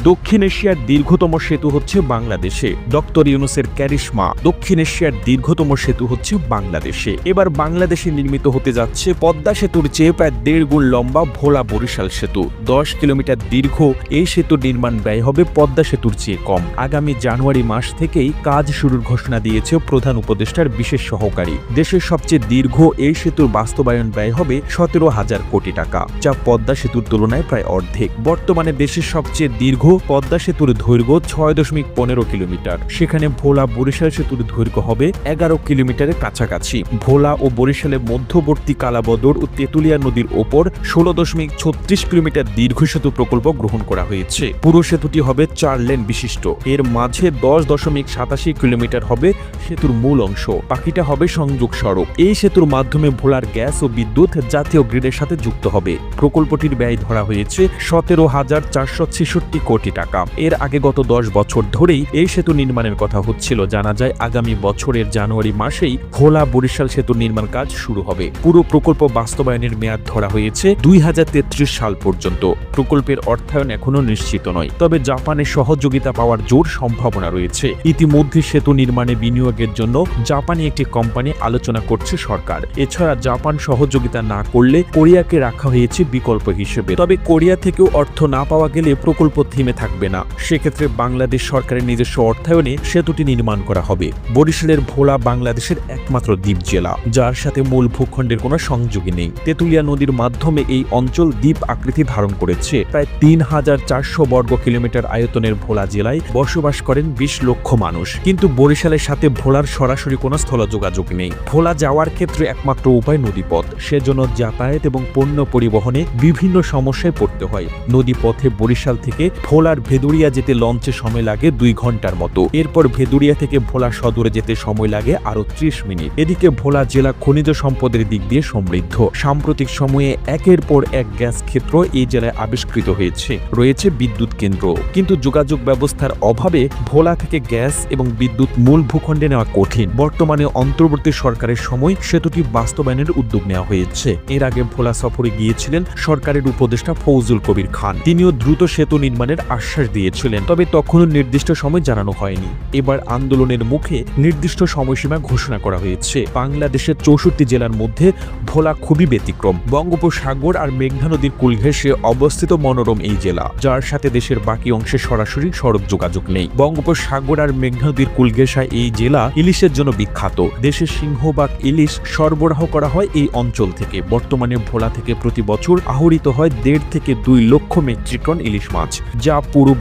দক্ষিণ এশিয়ার দীর্ঘতম সেতু হচ্ছে বাংলাদেশে। ডক্টর ইউনূসের ক্যারিশমা। দক্ষিণ এশিয়ার দীর্ঘতম সেতু হচ্ছে বাংলাদেশে। এবার বাংলাদেশে নির্মিত হতে যাচ্ছে পদ্মা সেতুর চেয়ে প্রায় 1.5 গুণ লম্বা ভোলা বরিশাল সেতু। 10 কিলোমিটার দীর্ঘ এই সেতুর নির্মাণ ব্যয় হবে পদ্মা সেতুর চেয়ে কম। আগামী জানুয়ারি মাস থেকেই কাজ শুরুর ঘোষণা দিয়েছে প্রধান উপদেষ্টার বিশেষ সহকারী। দেশের সবচেয়ে দীর্ঘ এই সেতুর বাস্তবায়ন ব্যয় হবে 17,000 কোটি টাকা, যা পদ্মা সেতুর তুলনায় প্রায় অর্ধেক। বর্তমানে দেশের সবচেয়ে দীর্ঘ পদ্মা সেতুর দৈর্ঘ্য 6.15 কিলোমিটার। সেখানে ভোলা বরিশাল সেতুর দৈর্ঘ্য হবে 11 কিলোমিটারের কাছাকাছি। ভোলা ও বরিশালের মধ্যবর্তী কালাবদর ও তেঁতুলিয়া নদীর ওপর 16.36 কিলোমিটার দীর্ঘ সেতু প্রকল্প গ্রহণ করা হয়েছে। পুরো সেতুটি হবে 4 লেন বিশিষ্ট। এর মাঝে 10.87 কিলোমিটার হবে সেতুর মূল অংশ, বাকিটা হবে সংযোগ সড়ক। এই সেতুর মাধ্যমে ভোলার গ্যাস ও বিদ্যুৎ জাতীয় গ্রিডের সাথে যুক্ত হবে। প্রকল্পটির ব্যয় ধরা হয়েছে 17,466 কোটি টাকা। এর আগে গত 10 বছর ধরেই এই সেতু নির্মাণের কথা হচ্ছিল। জানা যায় আগামী বছরের জানুয়ারি মাসেই ভোলা বরিশাল সেতুর নির্মাণ কাজ শুরু হবে। পুরো প্রকল্প বাস্তবায়নের মেয়াদ ধরা হয়েছে 2033 সাল পর্যন্ত। প্রকল্পের অর্থায়ন এখনো নিশ্চিত নয়, তবে জাপানের সহযোগিতা পাওয়ার জোর সম্ভাবনা রয়েছে। ইতিমধ্যে সেতু নির্মাণে বিনিয়োগের জন্য জাপানি একটি কোম্পানি আলোচনা করছে সরকার। এছাড়া জাপান সহযোগিতা না করলে কোরিয়াকে রাখা হয়েছে বিকল্প হিসেবে। তবে কোরিয়া থেকেও অর্থ না পাওয়া গেলে প্রকল্প থেমে থাকবে না। সেক্ষেত্রে বাংলাদেশ সরকারের নিজস্ব অর্থায়নে সেতুটি নির্মাণ করা হবে। বরিশালের ভোলা বাংলাদেশের একমাত্র দ্বীপ জেলা, যার সাথে মূল ভূখণ্ডের কোনো সংযোগই নেই। তেঁতুলিয়া নদীর মাধ্যমে এই অঞ্চল দ্বীপ আকৃতি ধারণ করেছে। প্রায় 3,400 বর্গ কিলোমিটার আয়তনের ভোলা জেলায় বসবাস করেন 20 লক্ষ মানুষ। কিন্তু বরিশালের সাথে ভোলার সরাসরি কোনো স্থল যোগাযোগ নেই। ভোলা যাওয়ার ক্ষেত্রে একমাত্র উপায় নদীপথ। সেজন্য যাতায়াত এবং পণ্য পরিবহনে বিভিন্ন সমস্যায় পড়তে হয়। নদীপথে বরিশাল থেকে ভোলার ভেদুরিয়া যেতে লঞ্চে সময় লাগে 2 ঘন্টার মতো। এরপর ভেদুরিয়া থেকে ভোলা সদরে যেতে সময় লাগে আরো 30 মিনিট। এদিকে ভোলা জেলা খনিজ সম্পদের দিক দিয়ে সমৃদ্ধ। সাম্প্রতিক সময়ে একের পর এক গ্যাস ক্ষেত্র এই জেলায় আবিষ্কৃত হয়েছে। রয়েছে বিদ্যুৎ কেন্দ্র, কিন্তু যোগাযোগ ব্যবস্থার অভাবে ভোলা থেকে গ্যাস এবং বিদ্যুৎ মূল ভূখণ্ডে নেওয়া কঠিন। বর্তমানে অন্তর্বর্তী সরকারের সময় সেতুটি বাস্তবায়নের উদ্যোগ নেওয়া হয়েছে। এর আগে ভোলা সফরে গিয়েছিলেন সরকারের উপদেষ্টা ফৌজুল কবির খান। তিনিও দ্রুত সেতু নির্মাণের আশ্বাস দিয়েছিলেন, তবে তখনও নির্দিষ্ট সময় জানানো হয়নি। এবার আন্দোলনের মুখে নির্দিষ্ট সময়সীমা ঘোষণা করা হয়েছে। বাংলাদেশের 64 জেলার মধ্যে ভোলা খুবই ব্যতিক্রম। বঙ্গোপসাগর আর মেঘনা নদীর কূল ঘেঁষে অবস্থিত মনোরম এই জেলা, যার সাথে দেশের বাকি অংশে সরাসরি সড়ক যোগাযোগ নেই। বঙ্গোপসাগর আর মেঘনা নদীর কূল ঘেঁষা এই জেলা ইলিশের জন্য বিখ্যাত। দেশের সিংহভাগ ইলিশ সরবরাহ করা হয় এই অঞ্চল থেকে। বর্তমানে ভোলা থেকে প্রতি বছর আহরিত হয় 1.5 থেকে 2 লক্ষ মেট্রিক টন ইলিশ মাছ, যা পুরো